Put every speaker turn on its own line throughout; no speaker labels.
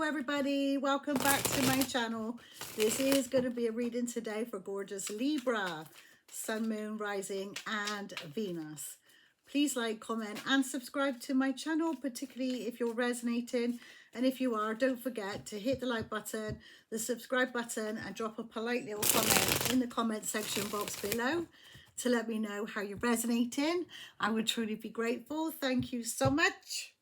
Hello everybody, welcome back to my channel. This is going to be a reading today for gorgeous Libra, Sun, Moon, Rising and Venus. Please like, comment and subscribe to my channel, particularly if you're resonating. And if you are, don't forget to hit the like button, the subscribe button and drop a polite little comment in the comment section box below to let me know how you're resonating. I would truly be grateful. Thank you so much.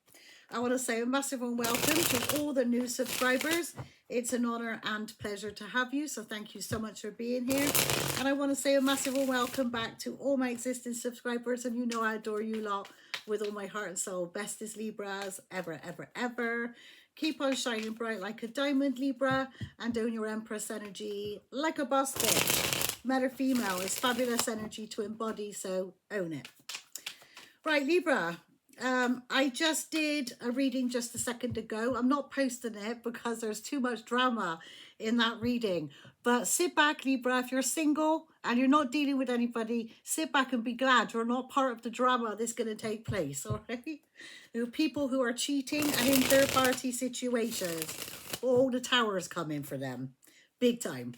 I want to say a massive and welcome to all the new subscribers. It's an honor and pleasure to have you. So thank you so much for being here. And I want to say a massive and welcome back to all my existing subscribers. And you know I adore you lot with all my heart and soul. Bestest Libras ever, ever, ever. Keep on shining bright like a diamond, Libra. And own your Empress energy like a boss bitch. Male or female is fabulous energy to embody. So own it. Right, Libra. I just did a reading just a second ago. I'm not posting it because there's too much drama in that reading. But sit back, Libra, if you're single and you're not dealing with anybody, sit back and be glad you're not part of the drama that's going to take place, all right? There are people who are cheating and in third-party situations. All the towers come in for them, big time.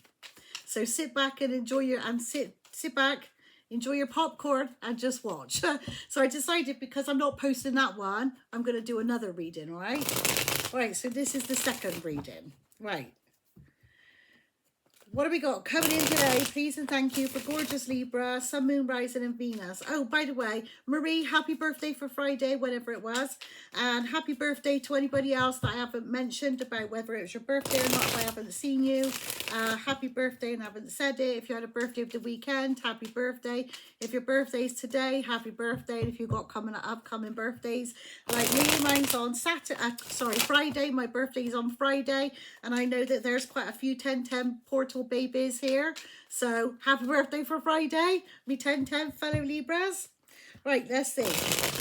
So sit back and enjoy your, sit back, enjoy your popcorn and just watch. So I decided because I'm not posting that one, I'm going to do another reading, all right? All right, so this is the second reading. Right. What have we got coming in today? Please and thank you for gorgeous Libra, Sun, Moon, Rising and Venus. Oh, by the way, Marie, happy birthday for Friday, whenever it was. And happy birthday to anybody else that I haven't mentioned about whether it was your birthday or not if I haven't seen you. Happy birthday and I haven't said it. If you had a birthday of the weekend, happy birthday. If your birthday's today, happy birthday. And if you've got upcoming birthdays, like me, mine's on Friday. My birthday's on Friday. And I know that there's quite a few 10-10 portal babies here, so happy birthday for Friday, me 10-10 fellow Libras. Right, let's see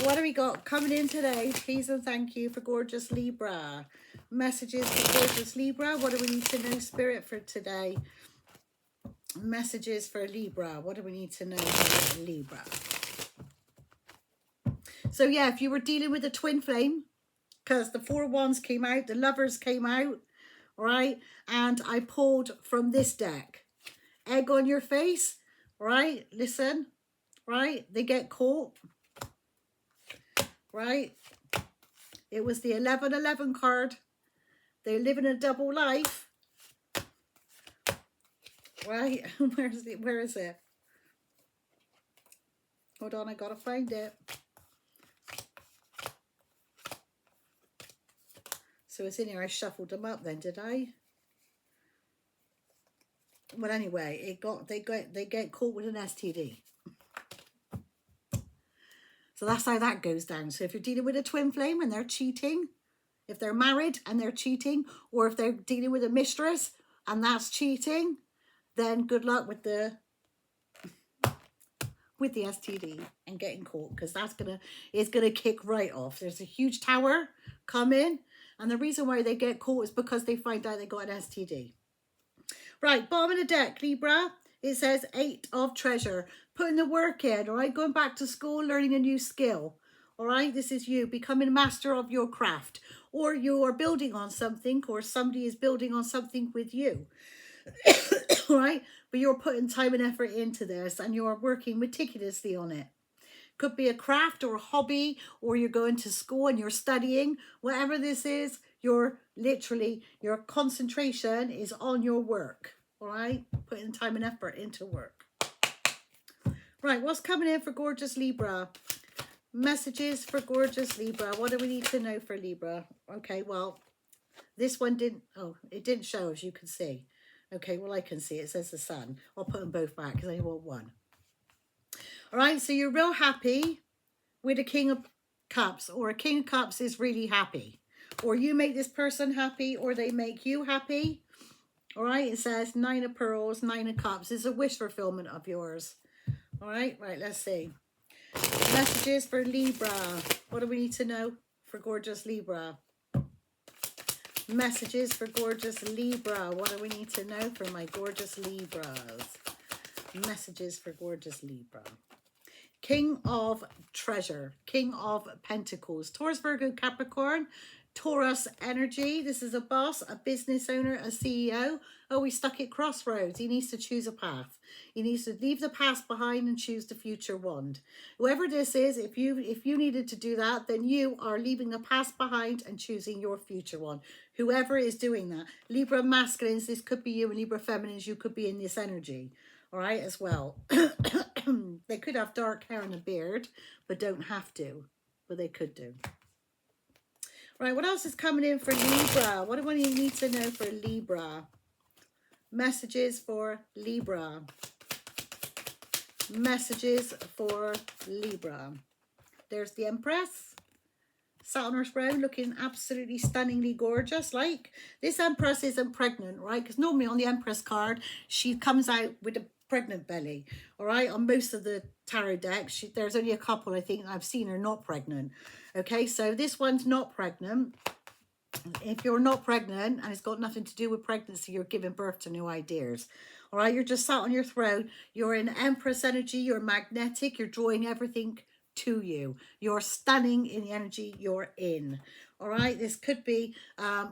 what have we got coming in today. Please and thank you for gorgeous Libra. Messages for gorgeous Libra. What do we need to know, Spirit, for today? Messages for Libra. What do we need to know for Libra? So yeah, if you were dealing with a twin flame, because the 4 Wands came out, the Lovers came out, right? And I pulled from this deck. Egg on your face, right? Listen, right? They get caught, right? It was the 1111 card. They're living a double life, right? Where is it? Hold on, I gotta find it. So it's in here. I shuffled them up then, did I? Well, anyway, they get caught with an STD. So that's how that goes down. So if you're dealing with a twin flame and they're cheating, if they're married and they're cheating, or if they're dealing with a mistress and that's cheating, then good luck with the STD and getting caught, because it's gonna kick right off. There's a huge tower coming, and the reason why they get caught is because they find out they got an STD. Right, bottom of the deck, Libra, it says 8 of treasure. Putting the work in, all right? Going back to school, learning a new skill, all right? This is you becoming master of your craft, or you are building on something, or somebody is building on something with you, all right? But you're putting time and effort into this, and you're working meticulously on it. Could be a craft or a hobby, or you're going to school and you're studying. Whatever this is, your concentration is on your work, all right? Putting time and effort into work. Right, what's coming in for gorgeous Libra? Messages for gorgeous Libra. What do we need to know for Libra? Okay, well, this one it didn't show, as you can see. Okay, well, I can see it says the Sun. I'll put them both back because I want one. All right, so you're real happy with a King of Cups, or a King of Cups is really happy, or you make this person happy, or they make you happy. All right, it says 9 of Pearls, 9 of Cups. It's a wish fulfillment of yours. All right, let's see. Messages for Libra. What do we need to know for gorgeous Libra? Messages for gorgeous Libra. What do we need to know for my gorgeous Libras? Messages for gorgeous Libra. King of Treasure, King of Pentacles, Taurus, Virgo, Capricorn, Taurus energy. This is a boss, a business owner, a CEO. Oh, he's stuck at crossroads. He needs to choose a path. He needs to leave the past behind and choose the future one. Whoever this is, if you needed to do that, then you are leaving the past behind and choosing your future one. Whoever is doing that. Libra masculines, this could be you, and Libra feminines, you could be in this energy. All right, as well. They could have dark hair and a beard, but don't have to. But they could do. Right, what else is coming in for Libra? What do you need to know for Libra? Messages for Libra. Messages for Libra. There's the Empress. Saturn's brown, looking absolutely stunningly gorgeous. Like, this Empress isn't pregnant, right? Because normally on the Empress card, she comes out with a pregnant belly. All right, on most of the tarot decks, there's only a couple, I think, I've seen her not pregnant. Okay, so this one's not pregnant. If you're not pregnant and it's got nothing to do with pregnancy, you're giving birth to new ideas. All right, you're just sat on your throne. You're in Empress energy. You're magnetic. You're drawing everything to you. You're stunning in the energy you're in. All right, this could be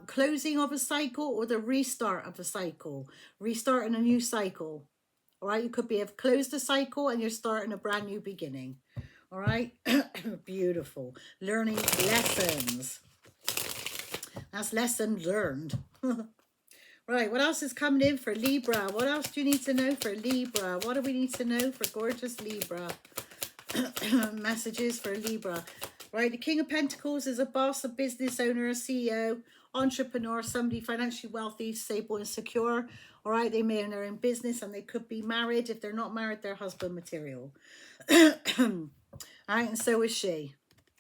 closing of a cycle or the restart of a cycle. Restarting a new cycle. All right, you could be have closed a cycle and you're starting a brand new beginning. All right, beautiful. Learning lessons. That's lesson learned. Right, what else is coming in for Libra? What else do you need to know for Libra? What do we need to know for gorgeous Libra? Messages for Libra. Right, the King of Pentacles is a boss, a business owner, a CEO, entrepreneur, somebody financially wealthy, stable and secure. All right, they may own their own business and they could be married. If they're not married, they're husband material. All right, and so is she.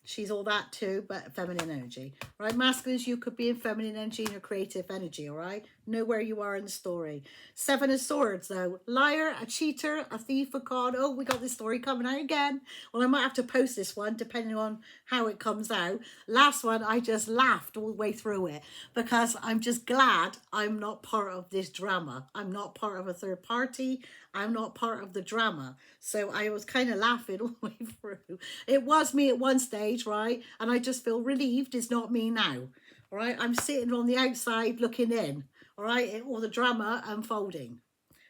She's all that too, but feminine energy. Right, masculines, you could be in feminine energy and your creative energy, all right? Know where you are in the story. Seven of Swords, though. Liar, a cheater, a thief, a con. Oh, we got this story coming out again. Well, I might have to post this one, depending on how it comes out. Last one, I just laughed all the way through it, because I'm just glad I'm not part of this drama. I'm not part of a third party. I'm not part of the drama. So I was kind of laughing all the way through. It was me at one stage, right? And I just feel relieved it's not me now. All right, I'm sitting on the outside looking in. All right, all the drama unfolding.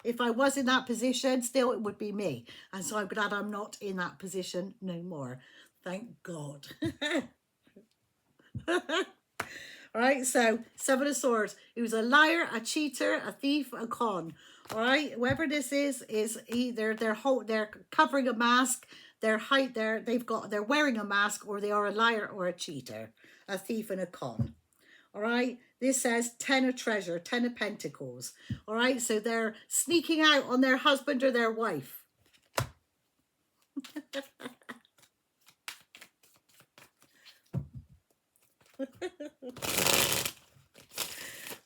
If I was in that position, still it would be me. And so I'm glad I'm not in that position no more. Thank God. All right, so Seven of Swords. He was a liar, a cheater, a thief, a con. All right, whoever this is either they're covering a mask, they're wearing a mask, or they are a liar or a cheater, a thief and a con. All right, this says 10 of treasure, 10 of pentacles. All right, so they're sneaking out on their husband or their wife.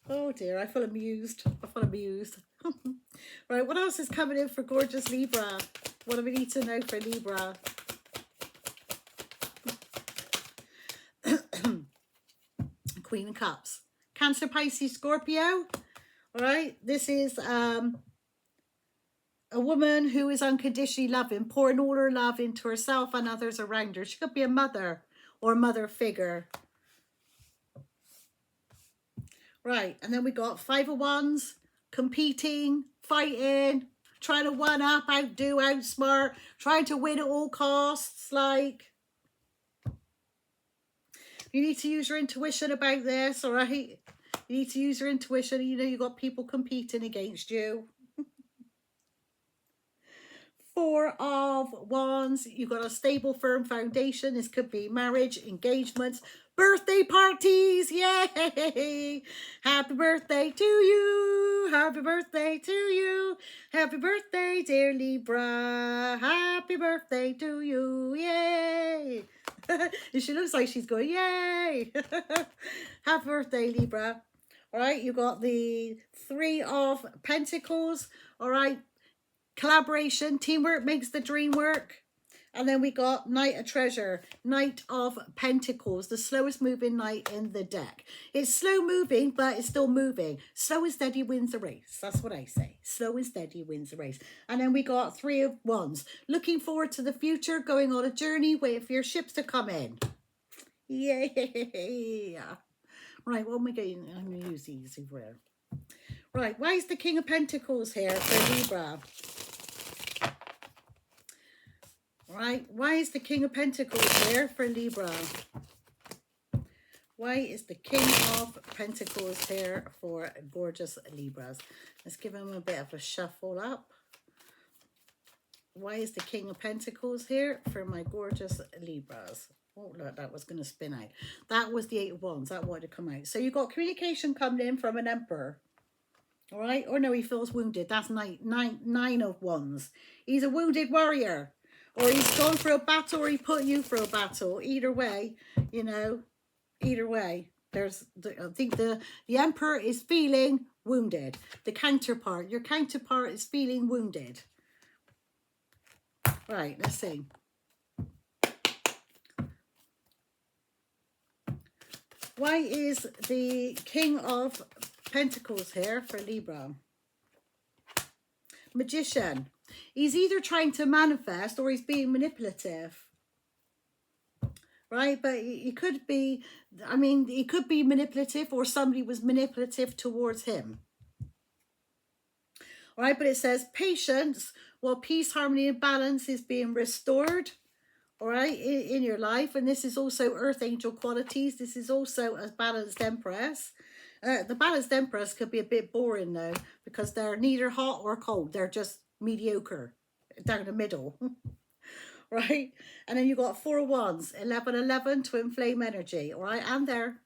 Oh dear, I feel amused. Right, what else is coming in for gorgeous Libra? What do we need to know for Libra? Queen of Cups. Cancer, Pisces, Scorpio. All right, this is a woman who is unconditionally loving, pouring all her love into herself and others around her. She could be a mother or a mother figure. Right, and then we got Five of Wands, competing, fighting, trying to one up, outdo, outsmart, trying to win at all costs. Like, you need to use your intuition about this, all right? You need to use your intuition. You know, you got people competing against you. Four of Wands, you got a stable, firm foundation. This could be marriage, engagements, birthday parties. Yay! Happy birthday to you. Happy birthday to you. Happy birthday, dear Libra. Happy birthday to you. Yay! She looks like she's going, yay! Happy birthday, Libra. All right, you got the Three of Pentacles. All right. Collaboration, teamwork makes the dream work. And then we got Knight of Treasure, Knight of Pentacles, the slowest moving knight in the deck. It's slow moving, but it's still moving. Slow and steady wins the race. That's what I say. Slow and steady wins the race. And then we got Three of Wands, looking forward to the future, going on a journey, waiting for your ships to come in. Yay! Right, what am I going? I'm going to use these over here. Right, why is the King of Pentacles here for Libra? Right, why is the King of Pentacles here for Libra? Why is the King of Pentacles here for gorgeous Libras? Let's give him a bit of a shuffle up. Why is the King of Pentacles here for my gorgeous Libras? Oh, look, that was going to spin out. That was the Eight of Wands. That wanted to come out. So you've got communication coming in from an Emperor. All right. Or no, he feels wounded. That's nine of Wands. He's a wounded warrior. Or he's gone for a battle, or he put you through a battle. Either way, you know, either way. I think the Emperor is feeling wounded. The counterpart, your counterpart is feeling wounded. Right, let's see. Why is the King of Pentacles here for Libra? Magician. He's either trying to manifest or he's being manipulative. Right, but he could be, I mean, he could be manipulative or somebody was manipulative towards him. All right, but it says patience while peace, harmony, and balance is being restored. All right, in your life. And this is also earth angel qualities. This is also a balanced Empress. The balanced Empress could be a bit boring though, because they're neither hot or cold. They're just mediocre, down the middle. Right? And then you got Four of Wands, 11-11, twin flame energy. All right, and there.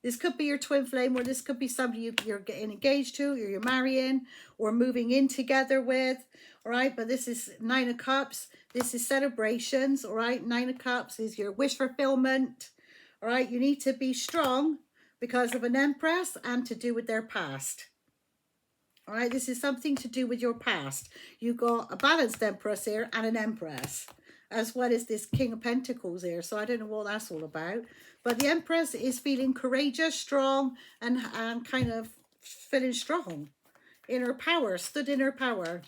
This could be your twin flame, or this could be somebody you're getting engaged to, or you're marrying, or moving in together with. All right, but this is Nine of Cups. This is celebrations. All right, Nine of Cups is your wish fulfillment. All right, you need to be strong because of an Empress and to do with their past. All right, this is something to do with your past. You've got a balanced Empress here and an Empress, as well as this King of Pentacles here. So I don't know what that's all about. But the Empress is feeling courageous, strong, and kind of feeling strong in her power, stood in her power.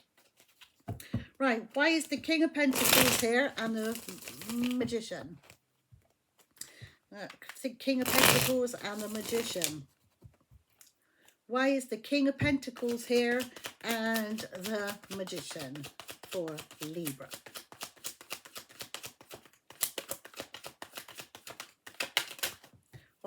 Right, why is the King of Pentacles here and the Magician? The King of Pentacles and the Magician. Why is the King of Pentacles here and the Magician for Libra?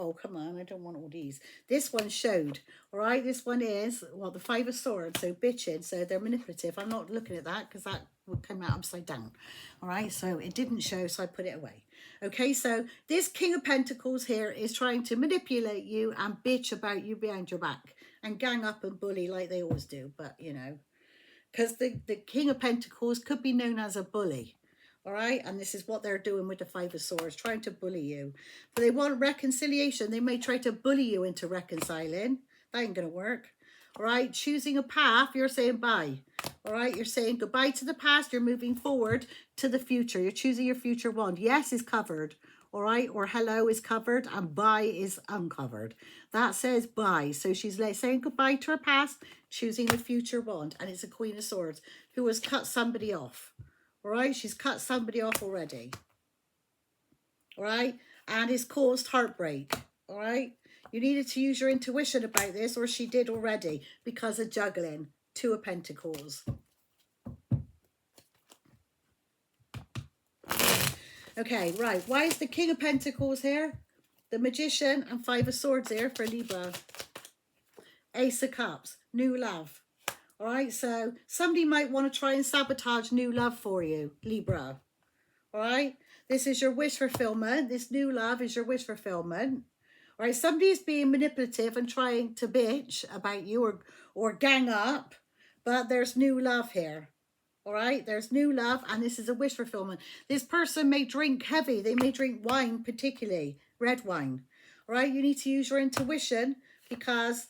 Oh, come on, I don't want all these. This one showed, all right? This one is, well, the Five of Swords, so bitching, so they're manipulative. I'm not looking at that because that would come out upside down, all right? So it didn't show, so I put it away. Okay, so this King of Pentacles here is trying to manipulate you and bitch about you behind your back and gang up and bully like they always do, but, you know, because the King of Pentacles could be known as a bully. All right, and this is what they're doing with the Five of Swords, trying to bully you. But they want reconciliation. They may try to bully you into reconciling. That ain't going to work. All right, choosing a path, you're saying bye. All right, you're saying goodbye to the past. You're moving forward to the future. You're choosing your future wand. Yes is covered. All right, or hello is covered and bye is uncovered. That says bye. So she's saying goodbye to her past, choosing the future wand. And it's a Queen of Swords who has cut somebody off. All right, she's cut somebody off already. All right, and it's caused heartbreak. All right, you needed to use your intuition about this, or she did already, because of juggling. Two of Pentacles. Okay, right, why is the King of Pentacles here? The Magician and Five of Swords here for Libra. Ace of Cups, new love. All right, so somebody might want to try and sabotage new love for you, Libra. All right, this is your wish fulfillment. This new love is your wish fulfillment. All right, somebody is being manipulative and trying to bitch about you or gang up, but there's new love here. All right, there's new love, and this is a wish fulfillment. This person may drink heavy. They may drink wine, particularly red wine. All right, you need to use your intuition because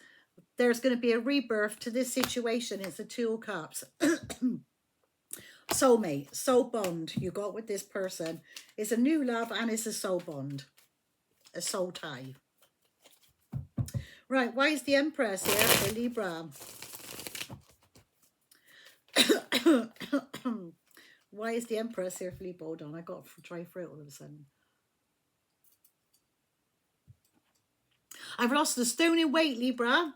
there's going to be a rebirth to this situation. It's the Two of Cups. Soulmate, soul bond you got with this person. It's a new love and it's a soul bond. A soul tie. Right, why is the Empress here for Libra? Why is the Empress here for Libra? Hold on, I got dry throat all of a sudden. I've lost a stone in weight, Libra.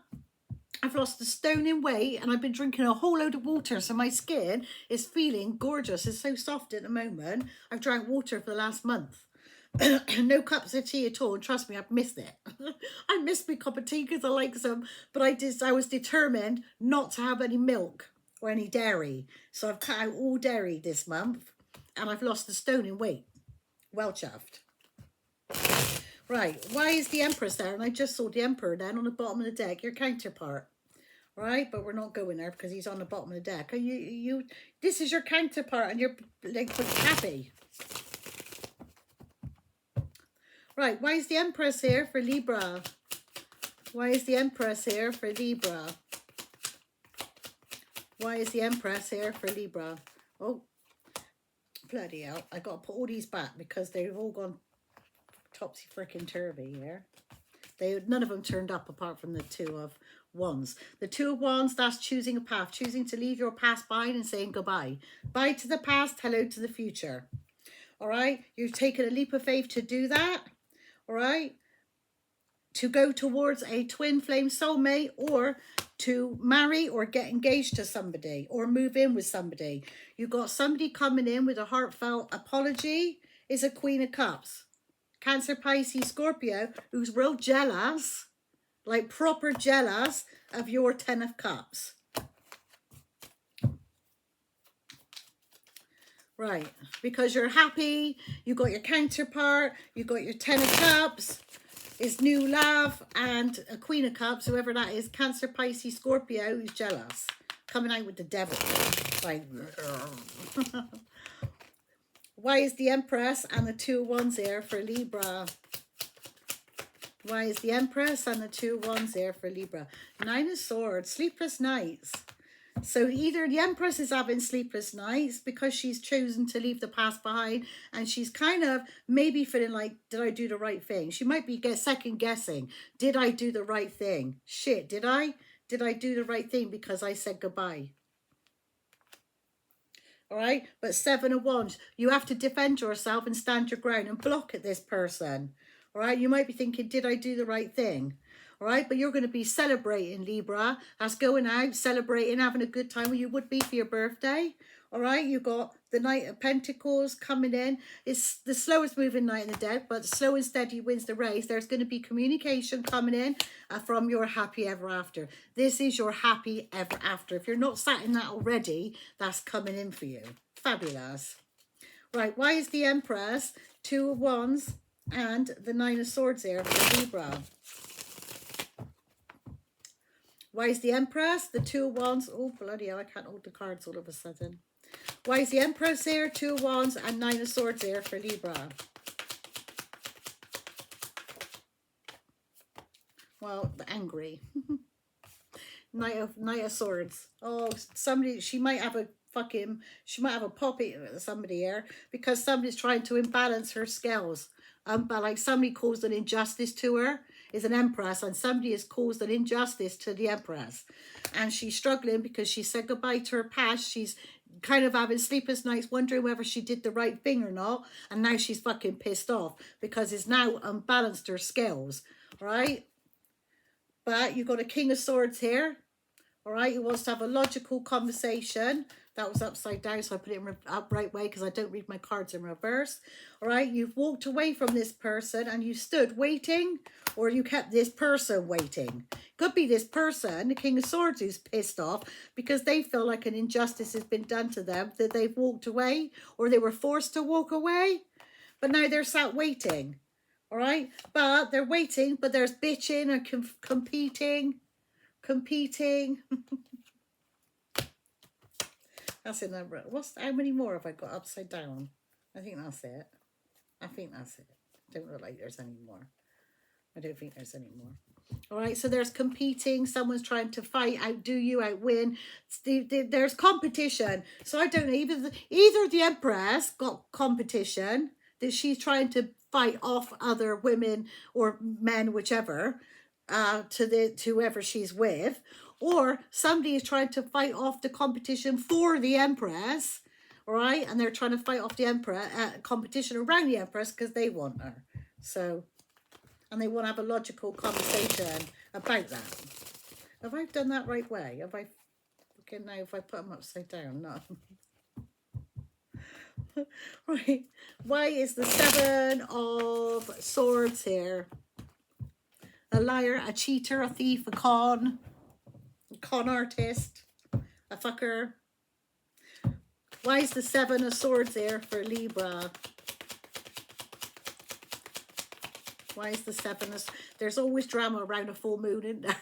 I've lost a stone in weight, and I've been drinking a whole load of water, so my skin is feeling gorgeous. It's so soft at the moment. I've drank water for the last month. No cups of tea at all, and trust me, I've missed it. I missed my cup of tea because I like some, but I was determined not to have any milk or any dairy, so I've cut out all dairy this month, and I've lost a stone in weight. Well chuffed. Right, why is the Empress there? And I just saw the Emperor then on the bottom of the deck, your counterpart. Right, but we're not going there because he's on the bottom of the deck. You, this is your counterpart, and you're like happy. Right, why is the Empress here for Libra? Why is the Empress here for Libra? Why is the Empress here for Libra? Oh, bloody hell. I got to put all these back because they've all gone topsy-frickin-turvy here. None of them turned up apart from the Two of Wands. The Two of Wands, that's choosing a path. Choosing to leave your past behind and saying goodbye. Bye to the past, hello to the future. All right? You've taken a leap of faith to do that. All right? To go towards a twin flame soulmate, or to marry or get engaged to somebody or move in with somebody. You've got somebody coming in with a heartfelt apology. Is a Queen of Cups. Cancer, Pisces, Scorpio, who's real jealous, like proper jealous of your 10 of Cups. Right, because you're happy, you got your counterpart, you got your 10 of Cups, is new love, and a Queen of Cups, whoever that is, Cancer, Pisces, Scorpio, who's jealous. Coming out with the devil. Like, why is the Empress and the Two of Wands here for Libra? Why is the Empress and the Two of Wands here for Libra? Nine of Swords, sleepless nights. So either the Empress is having sleepless nights because she's chosen to leave the past behind, and she's kind of maybe feeling like, did I do the right thing? She might be second guessing. Did I do the right thing? Shit, did I? Did I do the right thing because I said goodbye? All right, but Seven of Wands, you have to defend yourself and stand your ground and block at this person. All right, you might be thinking, did I do the right thing? All right, but you're going to be celebrating, Libra. That's going out, celebrating, having a good time where you would be for your birthday. All right, you've got the Knight of Pentacles coming in. It's the slowest moving knight in the deck, but slow and steady wins the race. There's going to be communication coming in from your happy ever after. This is your happy ever after. If you're not sat in that already, that's coming in for you. Fabulous. Right, why is the Empress, Two of Wands, and the Nine of Swords here for Libra? Why is the Empress, the Two of Wands? Oh, bloody hell, I can't hold the cards all of a sudden. Why is the Empress here, Two of Wands, and Nine of Swords here for Libra? Well, angry. Knight of Swords. Oh, somebody, she might have a poppy at somebody here because somebody's trying to imbalance her scales. But like somebody caused an injustice to her, is an Empress, and somebody has caused an injustice to the Empress. And she's struggling because she said goodbye to her past. She's kind of having sleepless nights, wondering whether she did the right thing or not. And now she's fucking pissed off because it's now unbalanced her scales. Right? But you've got a King of Swords here. All right, who wants to have a logical conversation. That was upside down, so I put it in the upright way because I don't read my cards in reverse. All right, you've walked away from this person and you stood waiting, or you kept this person waiting. Could be this person, the King of Swords, who's pissed off because they feel like an injustice has been done to them, that they've walked away or they were forced to walk away. But now they're sat waiting. All right, but they're waiting, but there's bitching and competing. That's a number. How many more have I got upside down? I think that's it. Don't look like there's any more. I don't think there's any more. All right, so there's competing. Someone's trying to fight, outdo you, outwin. There's competition. So I don't know. Either the Empress got competition that she's trying to fight off other women or men, whichever, to whoever she's with, or somebody is trying to fight off the competition for the Empress, all right, and they're trying to fight off the Emperor competition around the Empress because they want her. So, and they want to have a logical conversation about that. Have I done that right way? Have I, okay, now if I put them upside down, no. Right, why is the Seven of Swords here? A liar, a cheater, a thief, a con artist, a fucker. Why is the Seven of Swords there for Libra? Why is the Seven of... There's always drama around a full moon, isn't there?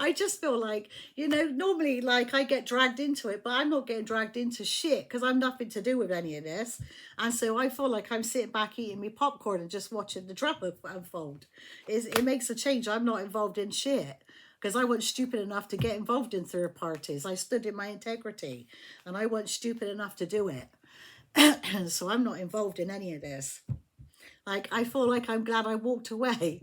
I just feel like, you know, normally, like, I get dragged into it, but I'm not getting dragged into shit because I'm nothing to do with any of this. And so I feel like I'm sitting back eating my popcorn and just watching the drama unfold. It makes a change. I'm not involved in shit because I wasn't stupid enough to get involved in third parties. I stood in my integrity and I wasn't stupid enough to do it. So I'm not involved in any of this. Like, I feel like I'm glad I walked away.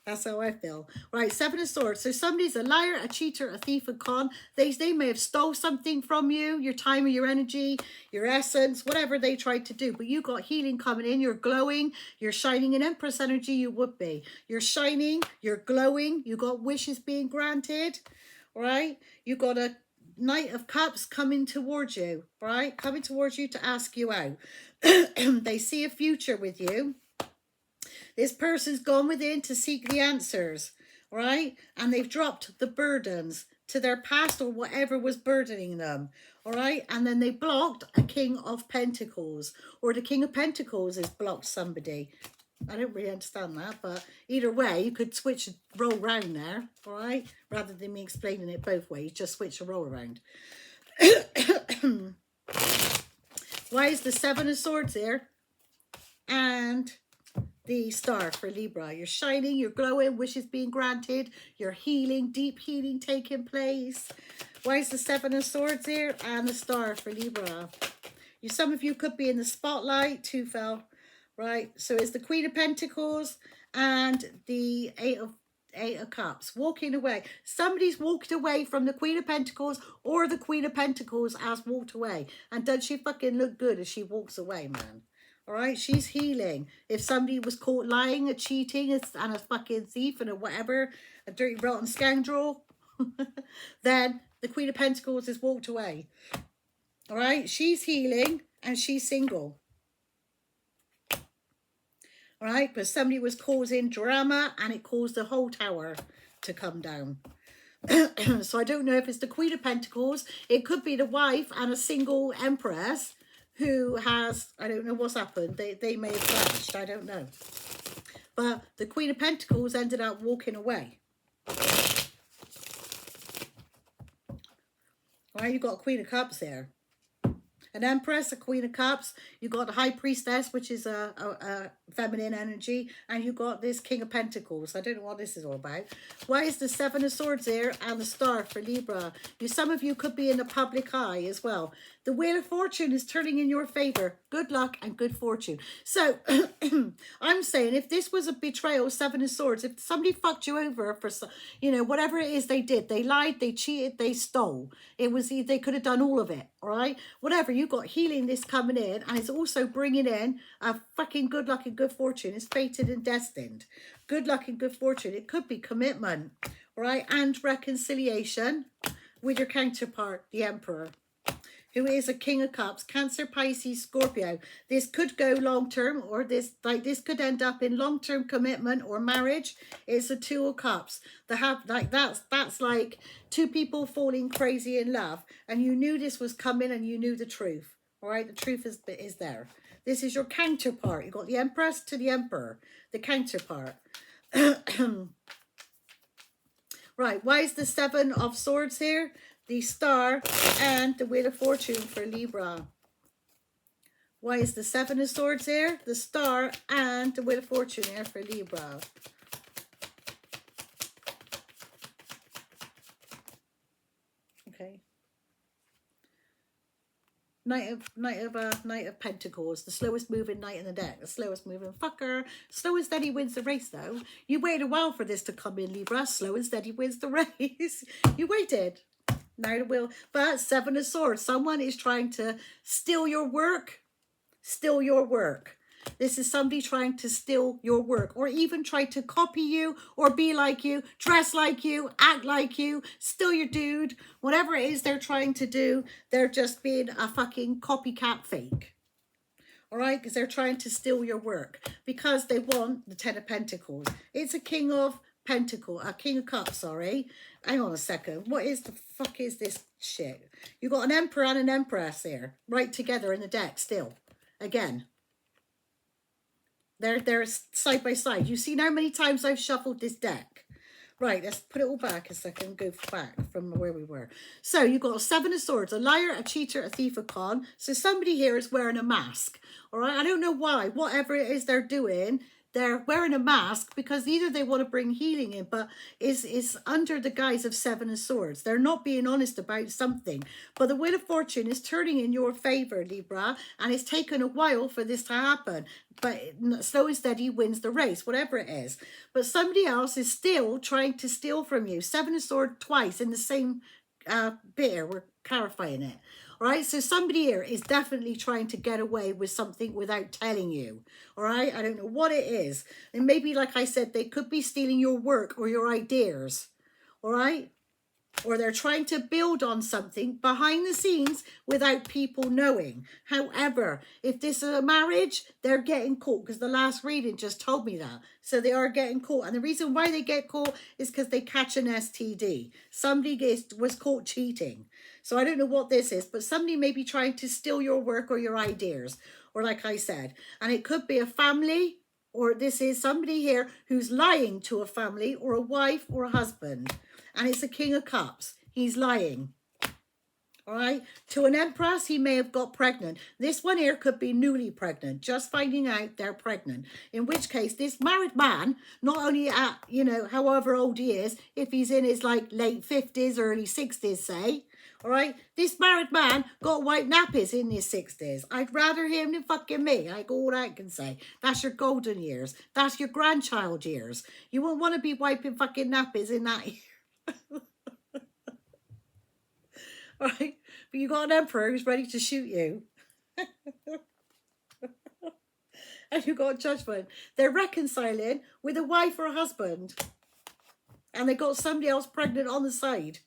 That's how I feel. Right, Seven of Swords. So somebody's a liar, a cheater, a thief, a con. They may have stole something from you, your time or your energy, your essence, whatever they tried to do. But you got healing coming in. You're glowing. You're shining in Empress energy. You would be. You're shining. You're glowing. You got wishes being granted. Right? You got a Knight of Cups coming towards you. Right? Coming towards you to ask you out. They see a future with you. This person's gone within to seek the answers, right? And they've dropped the burdens to their past or whatever was burdening them, all right? And then they blocked a King of Pentacles, or the King of Pentacles has blocked somebody. I don't really understand that, but either way, you could switch a roll around there, all right? Rather than me explaining it both ways, just switch a roll around. Why is the Seven of Swords here? And the Star for Libra. You're shining, you're glowing, wishes being granted, you're healing, deep healing taking place. Why is the Seven of Swords here? And the Star for Libra. Some of you could be in the spotlight. Two fell, right? So it's the Queen of Pentacles and the Eight of Cups. Walking away. Somebody's walked away from the Queen of Pentacles, or the Queen of Pentacles has walked away. And does she fucking look good as she walks away, man? All right, she's healing. If somebody was caught lying or cheating and a fucking thief and a whatever, a dirty rotten scoundrel, then the Queen of Pentacles has walked away. All right, she's healing and she's single. All right, but somebody was causing drama and it caused the whole tower to come down. So I don't know if it's the Queen of Pentacles. It could be the wife and a single Empress who has, I don't know what's happened. They may have clashed, I don't know. But the Queen of Pentacles ended up walking away. All right, you've got a Queen of Cups there. An Empress, a Queen of Cups. You got the High Priestess, which is a feminine energy. And you got this King of Pentacles. I don't know what this is all about. Why is the Seven of Swords here and the Star for Libra? Some of you could be in the public eye as well. The Wheel of Fortune is turning in your favor. Good luck and good fortune. So I'm saying if this was a betrayal, Seven of Swords, if somebody fucked you over for, you know, whatever it is they did, they lied, they cheated, they stole. They could have done all of it, all right? Whatever, you got healing this coming in, and it's also bringing in a fucking good luck and good fortune. It's fated and destined. Good luck and good fortune. It could be commitment, right? And reconciliation with your counterpart, the Emperor, who is a King of Cups, Cancer, Pisces, Scorpio. This could go long-term, or this could end up in long-term commitment or marriage. It's a Two of Cups. That's like two people falling crazy in love, and you knew this was coming and you knew the truth. All right, the truth is there. This is your counterpart. You've got the Empress to the Emperor, the counterpart. Right, why is the Seven of Swords here? The Star and the Wheel of Fortune for Libra. Why is the Seven of Swords here? The Star and the Wheel of Fortune here for Libra. Okay. Knight of Pentacles, the slowest moving knight in the deck, the slowest moving fucker. Slow and steady wins the race, though. You waited a while for this to come in, Libra. Slow and steady wins the race. You waited. Now it will. But Seven of Swords, someone is trying to steal your work. Steal your work. This is somebody trying to steal your work, or even try to copy you, or be like you, dress like you, act like you, steal your dude. Whatever it is they're trying to do, they're just being a fucking copycat fake. All right, because they're trying to steal your work because they want the Ten of Pentacles. It's a King of Pentacles, a King of Cups, sorry. Hang on a second. What is the fuck is this shit? You got an Emperor and an Empress here, right together in the deck still. Again. They're side by side. You've seen how many times I've shuffled this deck. Right, let's put it all back a second, go back from where we were. So you've got a Seven of Swords, a liar, a cheater, a thief, a con. So somebody here is wearing a mask. All right, I don't know why. Whatever it is they're doing, they're wearing a mask because either they want to bring healing in, but it's under the guise of Seven of Swords. They're not being honest about something. But the Wheel of Fortune is turning in your favor, Libra, and it's taken a while for this to happen. But slow and steady wins the race, whatever it is. But somebody else is still trying to steal from you. Seven of Swords twice in the same bit here. We're clarifying it. All right, so somebody here is definitely trying to get away with something without telling you. All right, I don't know what it is. And maybe, like I said, they could be stealing your work or your ideas. All right, or they're trying to build on something behind the scenes without people knowing. However, if this is a marriage, they're getting caught because the last reading just told me that. So they are getting caught. And the reason why they get caught is because they catch an STD. Somebody was caught cheating. So I don't know what this is, but somebody may be trying to steal your work or your ideas. Or like I said, and it could be a family, or this is somebody here who's lying to a family or a wife or a husband. And it's a King of Cups. He's lying. All right. To an Empress, he may have got pregnant. This one here could be newly pregnant, just finding out they're pregnant. In which case, this married man, not only at, you know, however old he is, if he's in his like late 50s, early 60s, say, all right, this married man got white nappies in his 60s. I'd rather him than fucking me. I go all I can say. That's your golden years. That's your grandchild years. You won't want to be wiping fucking nappies in that year. All right, but you got an Emperor who's ready to shoot you. And you got Judgment. They're reconciling with a wife or a husband. And they got somebody else pregnant on the side.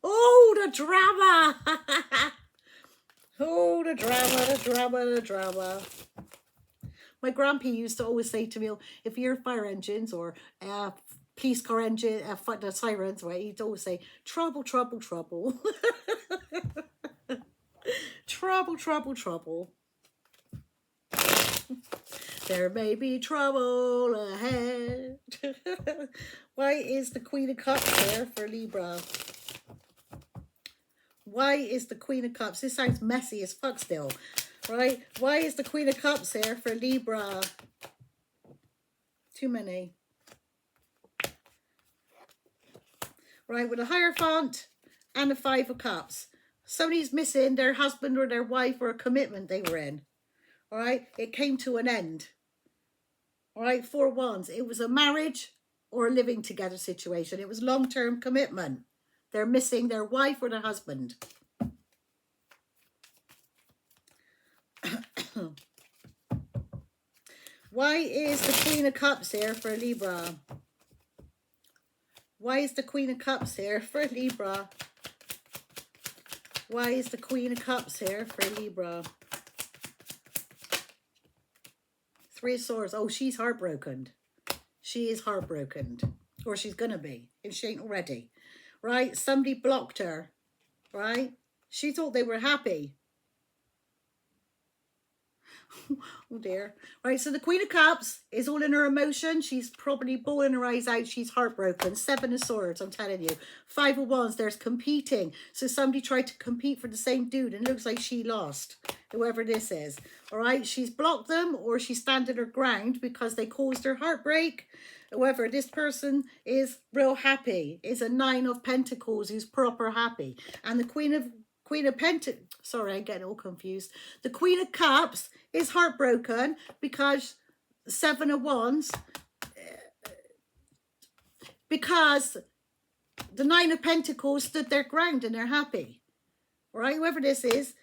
Oh, the drama. Oh, the drama, the drama, the drama. My grandpa used to always say to me, if you're fire engines or police car engine, the sirens, right? He'd always say, trouble, trouble, trouble. Trouble, trouble, trouble. There may be trouble ahead. Why is the Queen of Cups there for Libra? Why is the Queen of Cups? This sounds messy as fuck still, right? Why is the Queen of Cups there for Libra? Too many. Right, with a Hierophant and a Five of Cups. Somebody's missing their husband or their wife or a commitment they were in. All right, it came to an end. All right, Four of Wands. It was a marriage or a living together situation. It was long-term commitment. They're missing their wife or their husband. Why is the Queen of Cups here for Libra? Why is the Queen of Cups here for Libra? Why is the Queen of Cups here for Libra? Three of Swords. Oh, she's heartbroken. She is heartbroken. Or she's going to be, if she ain't already. Right? Somebody blocked her. Right? She thought they were happy. Oh dear. Right, so the Queen of Cups is all in her emotion. She's probably bawling her eyes out. She's heartbroken. Seven of Swords, I'm telling you. Five of Wands, there's competing. So somebody tried to compete for the same dude and it looks like she lost. Whoever this is. All right, she's blocked them or she's standing her ground because they caused her heartbreak. However, this person is real happy. Is a Nine of Pentacles who's proper happy. And the Queen of Pentacles, sorry, I'm getting all confused. The Queen of Cups is heartbroken because Seven of Wands, because the Nine of Pentacles stood their ground and they're happy. Right? Whoever this is,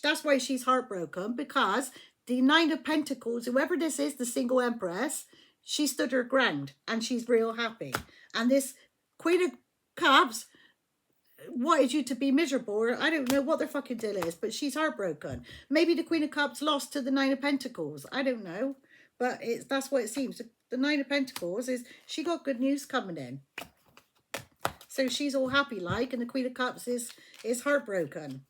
that's why she's heartbroken, because the Nine of Pentacles, whoever this is, the single Empress, she stood her ground and she's real happy. And this Queen of Cups wanted you to be miserable, or I don't know what their fucking deal is, but she's heartbroken. Maybe the Queen of Cups lost to the Nine of Pentacles. I don't know, but that's what it seems. The Nine of Pentacles is she got good news coming in, so she's all happy like, and the Queen of Cups is heartbroken.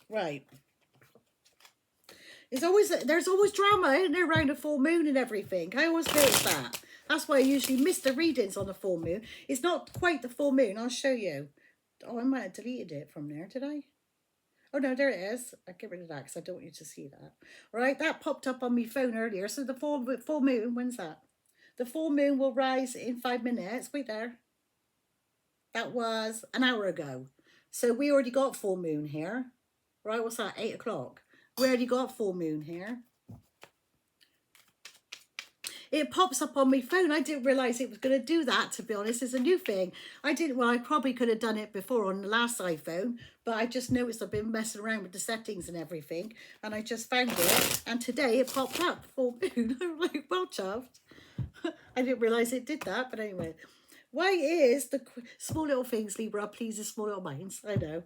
Right. There's always drama, isn't there, around a full moon and everything. I always notice that. That's why I usually miss the readings on the full moon. It's not quite the full moon. I'll show you. Oh, I might have deleted it from there, did I? Oh, no, there it is. I'll get rid of that because I don't want you to see that. All right, that popped up on my phone earlier. So the full moon, when's that? The full moon will rise in 5 minutes. Wait there. That was an hour ago. So we already got full moon here. Right, what's that? 8 o'clock. We already got full moon here. It pops up on my phone. I didn't realise it was going to do that, to be honest. It's a new thing. Well, I probably could have done it before on the last iPhone, but I just noticed I've been messing around with the settings and everything, and I just found it, and today it popped up, full moon. I'm like, well, chuffed. I didn't realise it did that, but anyway. Why is the small little things, Libra, pleases small little minds? I know.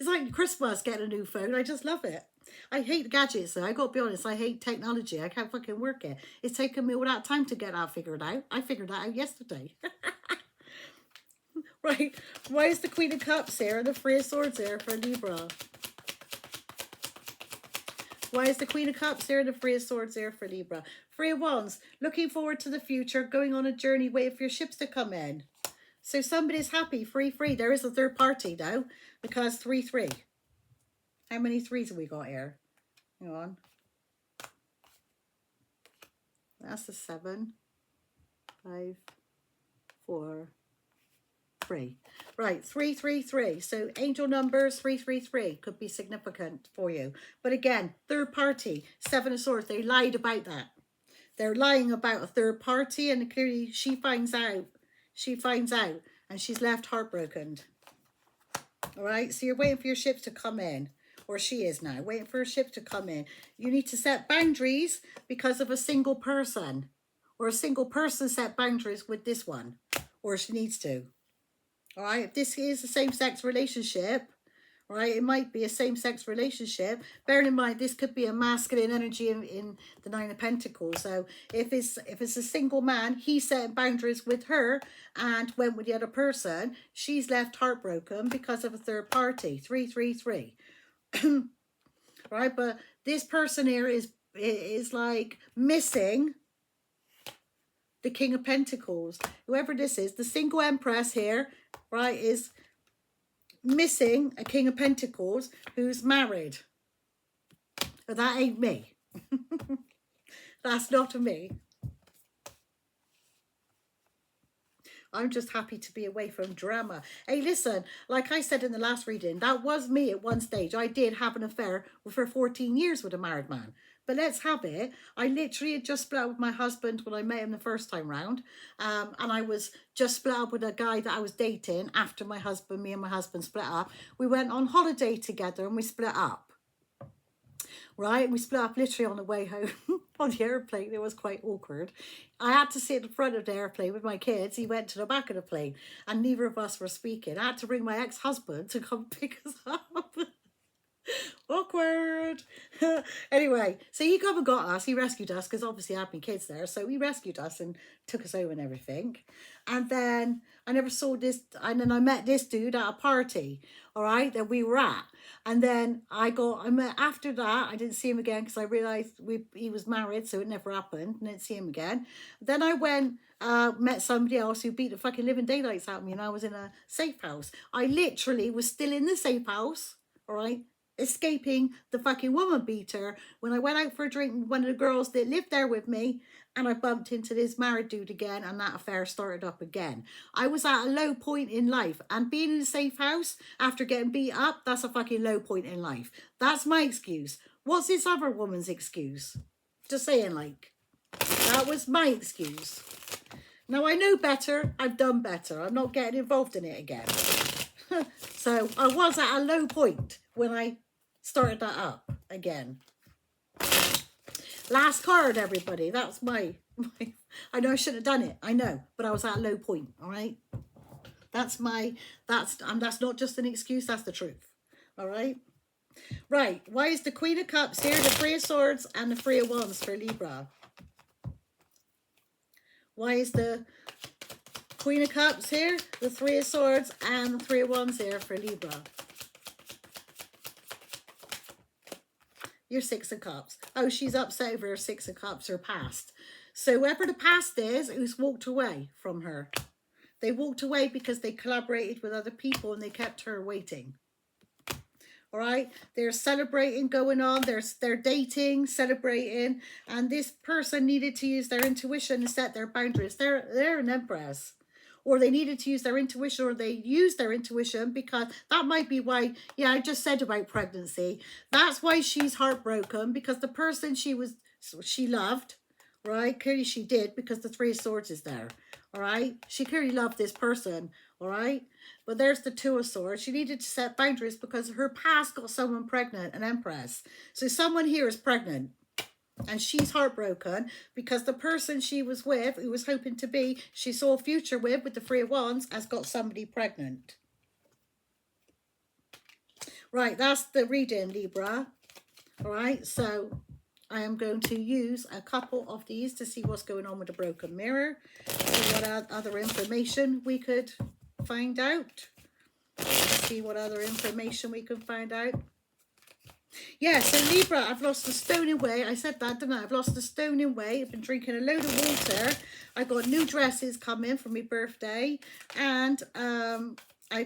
It's like Christmas getting a new phone. I just love it. I hate gadgets though. I got to be honest, I hate technology. I can't fucking work it. It's taken me all that time to get that figured out. I figured that out yesterday. Right. Why is the Queen of Cups here and the Three of Swords here for Libra? Why is the Queen of Cups here and the Three of Swords here for Libra? Three of Wands, looking forward to the future, going on a journey, waiting for your ships to come in. So somebody's happy, free. There is a third party now, because 3. How many threes have we got here? Hang on. That's the 7, 5, 4, 3. Right, 3. So angel numbers 333 could be significant for you. But again, third party, 7 of Swords. They lied about that. They're lying about a third party, and clearly she finds out. She finds out, and she's left heartbroken. All right, so you're waiting for your ships to come in, or she is now waiting for her ship to come in. You need to set boundaries because of a single person, or a single person set boundaries with this one, or she needs to. All right, if this is a same-sex relationship, all right, it might be a same-sex relationship. Bearing in mind, this could be a masculine energy in the Nine of Pentacles. So if it's a single man, he's setting boundaries with her and went with the other person. She's left heartbroken because of a third party. 3. Right, but this person here is like missing the King of Pentacles. Whoever this is, the single Empress here, right, is missing a King of Pentacles who's married. But that ain't me. That's not me. I'm just happy to be away from drama. Hey, listen, like I said in the last reading, that was me at one stage. I did have an affair for 14 years with a married man. But let's have it. I literally had just split up with my husband when I met him the first time round. And I was just split up with a guy that I was dating after me and my husband split up. We went on holiday together and we split up. Right, we split up literally on the way home on the airplane. It was quite awkward. I had to sit in front of the airplane with my kids. He went to the back of the plane and neither of us were speaking. I had to ring my ex-husband to come pick us up. Awkward. Anyway, so he come and got us. He rescued us because obviously I had my kids there. So he rescued us and took us home and everything. And then I never saw this. And then I met this dude at a party, all right, that we were at. And then after that, I didn't see him again because I realised he was married, so it never happened. And I didn't see him again. Then I went, met somebody else who beat the fucking living daylights out of me, and I was in a safe house. I literally was still in the safe house, all right, escaping the fucking woman beater when I went out for a drink with one of the girls that lived there with me, and I bumped into this married dude again, and that affair started up again. I was at a low point in life, and being in a safe house after getting beat up, that's a fucking low point in life. That's my excuse. What's this other woman's excuse? Just saying, like, that was my excuse. Now I know better, I've done better. I'm not getting involved in it again. So I was at a low point when I started that up again. Last card, everybody. That's my I know I shouldn't have done it. I know, but I was at a low point. All right. That's not just an excuse. That's the truth. All right. Right. Why is the Queen of Cups here, the Three of Swords, and the Three of Wands for Libra? Why is the Queen of Cups here, the Three of Swords, and the Three of Wands here for Libra? Your Six of Cups. Oh, she's upset over her Six of Cups, her past. So whoever the past is, who's walked away from her. They walked away because they collaborated with other people and they kept her waiting. All right, they're celebrating going on, they're dating, celebrating, and this person needed to use their intuition to set their boundaries. They're an Empress, or they needed to use their intuition, or they used their intuition, because that might be why, yeah, I just said about pregnancy. That's why she's heartbroken, because the person she loved, right? Clearly she did, because the Three of Swords is there. All right, she clearly loved this person. All right, but there's the Two of Swords. She needed to set boundaries because her past got someone pregnant, an Empress. So someone here is pregnant, and she's heartbroken because the person she was with, who was hoping to be, she saw a future with the Three of Wands, has got somebody pregnant. Right, that's the reading, Libra. All right, so I am going to use a couple of these to see what's going on with the broken mirror, see what other information we could find out. See what other information we can find out. Yeah, so Libra, I've lost a stone in weight. I said that, didn't I? I've lost a stone in weight. I've been drinking a load of water. I got new dresses coming for my birthday, and I'm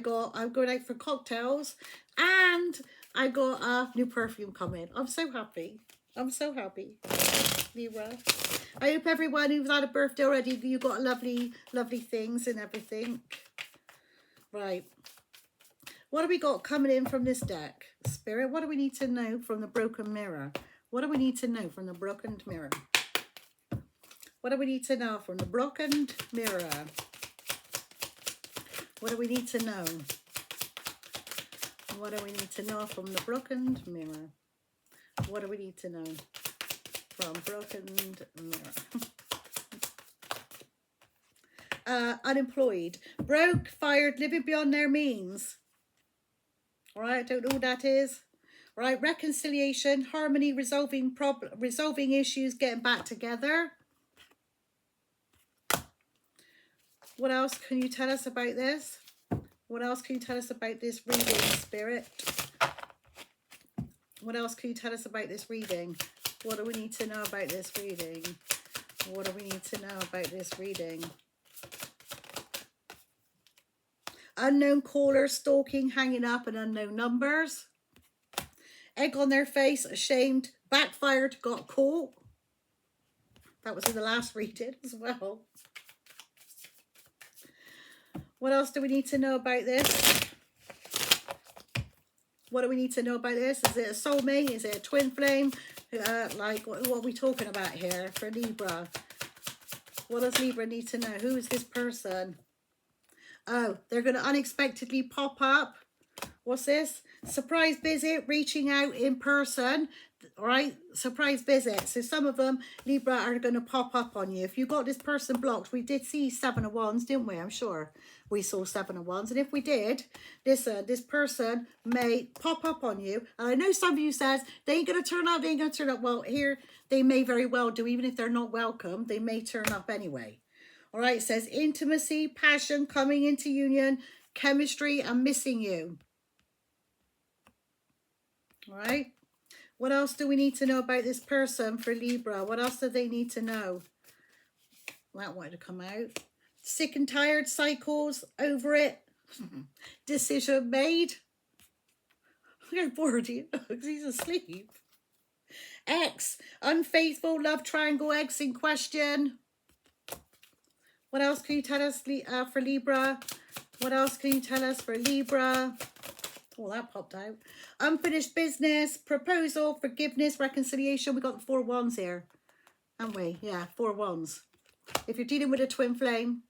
going out for cocktails, and I got a new perfume coming. I'm so happy. I'm so happy, Libra. I hope everyone who's had a birthday already, you got lovely, lovely things and everything. Right. What have we got coming in from this deck? Spirit, what do we need to know from the broken mirror? What do we need to know from the broken mirror? What do we need to know from the broken mirror? What do we need to know? What do we need to know from the broken mirror? What do we need to know from broken mirror? Unemployed, broke, fired, living beyond their means. All right, I don't know what that is. All right, reconciliation, harmony, resolving issues, getting back together. What else can you tell us about this? What else can you tell us about this reading, Spirit? What else can you tell us about this reading? What do we need to know about this reading? What do we need to know about this reading? Unknown caller, stalking, hanging up, and unknown numbers. Egg on their face, ashamed, backfired, got caught. That was in the last reading as well. What else do we need to know about this? What do we need to know about this? Is it a soulmate? Is it a twin flame? Like, what are we talking about here for Libra? What does Libra need to know? Who is this person? Oh, they're going to unexpectedly pop up. What's this? Surprise visit, reaching out in person. All right, surprise visit. So some of them, Libra, are going to pop up on you. If you got this person blocked, we did see Seven of Wands, didn't we? I'm sure we saw Seven of Wands. And if we did, this person may pop up on you. And I know some of you says, they ain't going to turn up, they ain't going to turn up. Well, here, they may very well do. Even if they're not welcome, they may turn up anyway. All right, it says intimacy, passion, coming into union, chemistry, and missing you. All right. What else do we need to know about this person for Libra? What else do they need to know? That wanted to come out. Sick and tired, cycles, over it. Decision made. I'm bored, you know, because he's asleep. Ex, unfaithful, love triangle, ex in question. What else can you tell us for Libra? What else can you tell us for Libra? Oh, that popped out. Unfinished business, proposal, forgiveness, reconciliation. We got the 4 wands here, haven't we? Yeah, 4 wands. If you're dealing with a twin flame,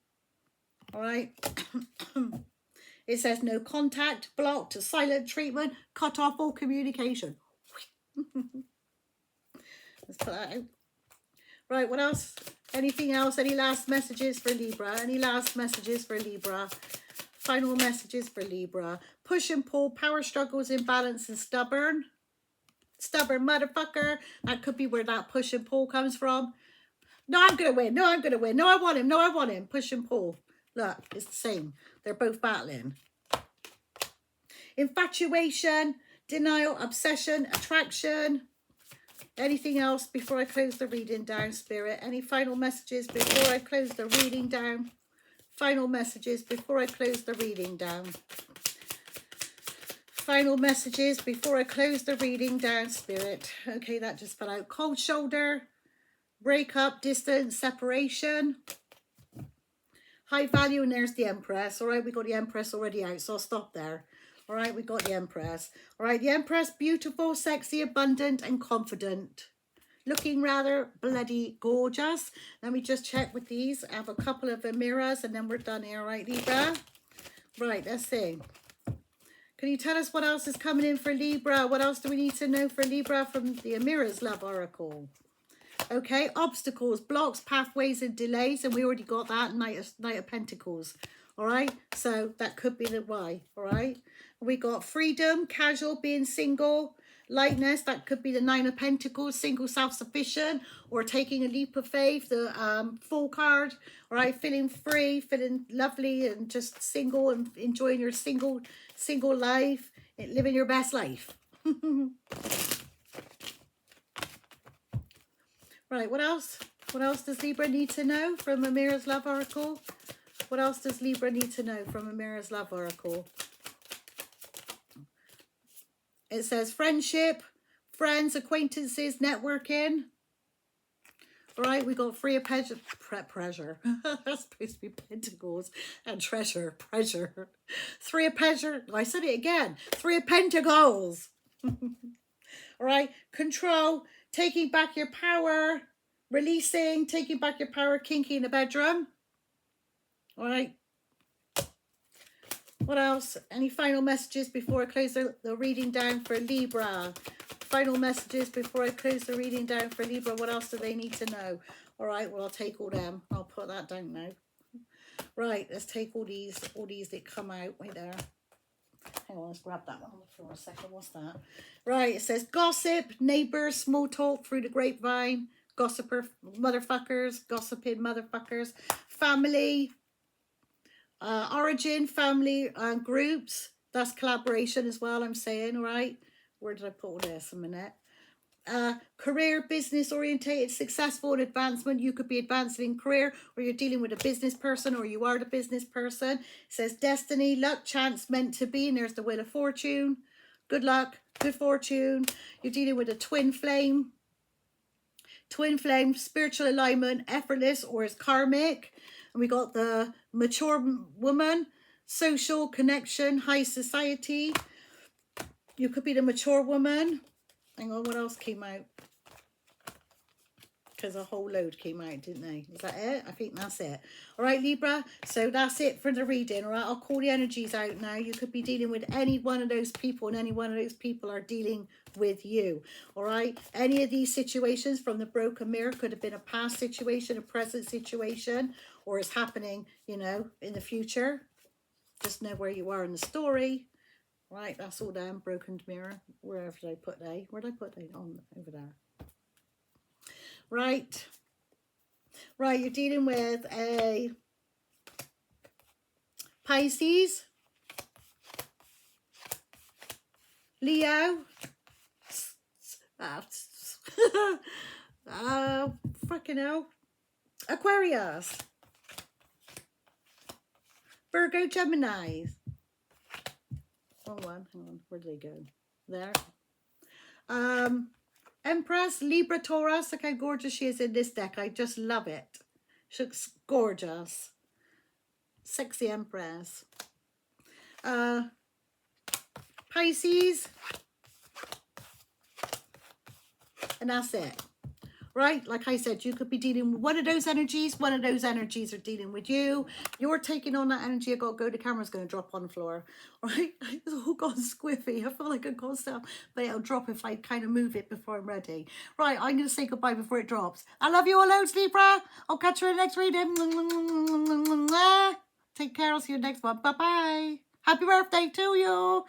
all right. It says no contact, blocked, silent treatment, cut off all communication. Let's put that out. Right, what else? Anything else? Any last messages for Libra? Any last messages for Libra? Final messages for Libra. Push and pull, power struggles, imbalance, and stubborn. Stubborn motherfucker. That could be where that push and pull comes from. No, I'm going to win. No, I'm going to win. No, I want him. No, I want him. Push and pull. Look, it's the same. They're both battling. Infatuation, denial, obsession, attraction. Anything else before I close the reading down, Spirit? Any final messages before I close the reading down? Final messages before I close the reading down. Final messages before I close the reading down, Spirit. Okay, that just fell out. Cold shoulder, breakup, distance, separation. High value, and there's the Empress. All right, we got the Empress already out, so I'll stop there. All right, we got the Empress. All right, the Empress, beautiful, sexy, abundant, and confident. Looking rather bloody gorgeous. Let me just check with these. I have a couple of mirrors, and then we're done here. All right, Libra? Right, let's see. Can you tell us what else is coming in for Libra? What else do we need to know for Libra from the Amira's Love Oracle? Okay, obstacles, blocks, pathways, and delays. And we already got that, Knight of Pentacles. All right, so that could be the why. All right, we got freedom, casual, being single, lightness. That could be the Nine of Pentacles, single, self-sufficient, or taking a leap of faith, the Fool card. All right, feeling free, feeling lovely, and just single and enjoying your single life, and living your best life. Right, what else? What else does Libra need to know from Amira's Love Oracle? What else does Libra need to know from Amira's Love Oracle? It says friendship, friends, acquaintances, networking. All right, we got three of pressure. That's supposed to be pentacles and treasure. Three of pleasure. I said it again. Three of pentacles. All right, control, taking back your power, releasing, taking back your power, kinky in the bedroom. All right. What else? Any final messages before I close the reading down for Libra? Final messages before I close the reading down for Libra. What else do they need to know? All right, well, I'll take all them. I'll put that down now. Right, let's take all these that come out. Wait there. Hang on, let's grab that one on the floor a second. What's that? Right, it says gossip, neighbors, small talk through the grapevine, gossiper motherfuckers, gossiping motherfuckers, family, origin, family, groups. That's collaboration as well, I'm saying, all right? Where did I put all this? A minute. Career, business orientated, successful and advancement. You could be advancing in career, or you're dealing with a business person, or you are the business person. It says destiny, luck, chance, meant to be, and there's the Wheel of Fortune. Good luck, good fortune. You're dealing with a twin flame. Twin flame, spiritual alignment, effortless, or is karmic. And we got the mature woman, social connection, high society. You could be the mature woman. Hang on, what else came out? Because a whole load came out, didn't they? Is that it? I think that's it. All right, Libra. So that's it for the reading. All right, I'll call the energies out now. You could be dealing with any one of those people, and any one of those people are dealing with you. All right. Any of these situations from the broken mirror could have been a past situation, a present situation, or it's happening, you know, in the future. Just know where you are in the story. Right, that's all down. Broken mirror. Wherever did I put they? Where did I put they? On over there. Right. Right, you're dealing with a Pisces, Leo, freaking hell, Aquarius, Virgo, Gemini. Wrong one. Hang on. Where did they go? There. Empress, Libra, Taurus. Look how gorgeous she is in this deck. I just love it. She looks gorgeous. Sexy Empress. Pisces. And that's it. right? Like I said, you could be dealing with one of those energies. One of those energies are dealing with you. You're taking on that energy. I got to go. The camera's going to drop on the floor. Right? It's all gone squiffy. I feel like I've got stuff, but it'll drop if I kind of move it before I'm ready. Right, I'm going to say goodbye before it drops. I love you all loads, Libra. I'll catch you in the next reading. Take care. I'll see you next one. Bye-bye. Happy birthday to you.